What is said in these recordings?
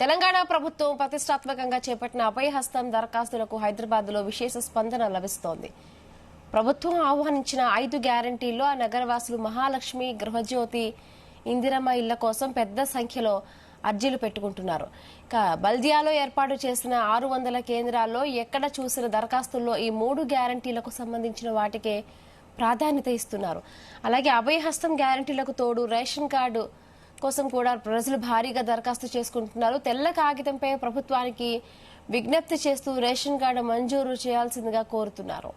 తెలంగాణ ప్రభుత్వం ప్రతిష్టాత్మకంగా చేపట్టిన అభయహస్తం దరఖాస్తులకు హైదరాబాద్లో విశేష స్పందన లభిస్తోంది. ప్రభుత్వం ఆహ్వానించిన 5 గ్యారంటీల్లో ఆ నగరవాసులు మహాలక్ష్మి, గృహజ్యోతి, ఇందిరమ్మ ఇళ్ల కోసం పెద్ద సంఖ్యలో అర్జీలు పెట్టుకుంటున్నారు. ఇక బల్దియాలో ఏర్పాటు చేసిన 600 కేంద్రాల్లో ఎక్కడ చూసిన దరఖాస్తుల్లో ఈ 3 గ్యారంటీలకు సంబంధించిన వాటికే ప్రాధాన్యత ఇస్తున్నారు. అలాగే అభయహస్తం గ్యారంటీలకు తోడు రేషన్ కార్డు కోసం కూడా ప్రజలు భారీగా దరఖాస్తు చేసుకుంటున్నారు. తెల్ల కాగితంపై ప్రభుత్వానికి విజ్ఞప్తి చేస్తూ రేషన్ కార్డు మంజూరు చేయాల్సిందిగా కోరుతున్నారు.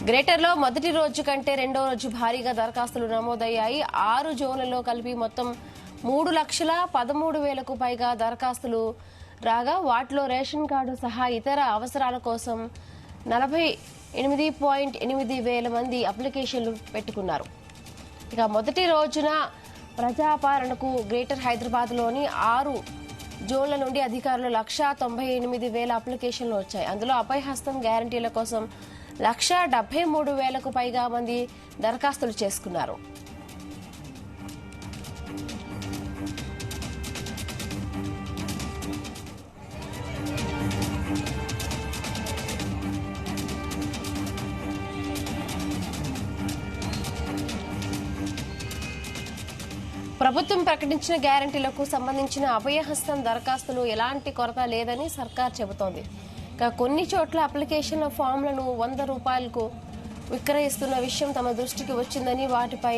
గ్రేటర్లో మొదటి రోజు కంటే రెండో రోజు భారీగా దరఖాస్తులు నమోదయ్యాయి. 6 జోన్లలో కలిపి మొత్తం 3,13,000కు పైగా దరఖాస్తులు రాగా వాటిలో రేషన్ కార్డు సహా ఇతర అవసరాల కోసం 48.8 మంది అప్లికేషన్లు పెట్టుకున్నారు. ఇక మొదటి రోజున ప్రజాపాలనకు గ్రేటర్ హైదరాబాద్లోని 6 జోన్ల నుండి అధికారులు 1,98,000 అప్లికేషన్లు వచ్చాయి. అందులో అభయహస్తం గ్యారంటీల కోసం 1,73,000కు పైగా మంది దరఖాస్తులు చేసుకున్నారు. ప్రభుత్వం ప్రకటించిన గ్యారంటీలకు సంబంధించిన అభయహస్తం దరఖాస్తులు ఎలాంటి కొరత లేదని సర్కార్ చెబుతోంది. ఇక కొన్ని చోట్ల అప్లికేషన్ల ఫామ్లను 100 రూపాయలకు విక్రయిస్తున్న విషయం తమ దృష్టికి వచ్చిందని వారిపై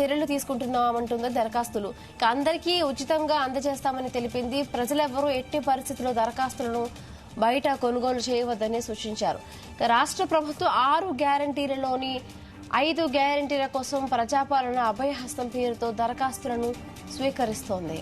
చర్యలు తీసుకుంటున్నామంటుంది దరఖాస్తులు. ఇక అందరికీ ఉచితంగా అందజేస్తామని తెలిపింది. ప్రజలెవరూ ఎట్టి పరిస్థితుల్లో దరఖాస్తులను బయట కొనుగోలు చేయవద్దని సూచించారు. ఇక రాష్ట్ర ప్రభుత్వం 6 గ్యారంటీలలోని 5 గ్యారంటీల కోసం ప్రజాపాలన అభయహస్తం పేరుతో దరఖాస్తులను స్వీకరిస్తోంది.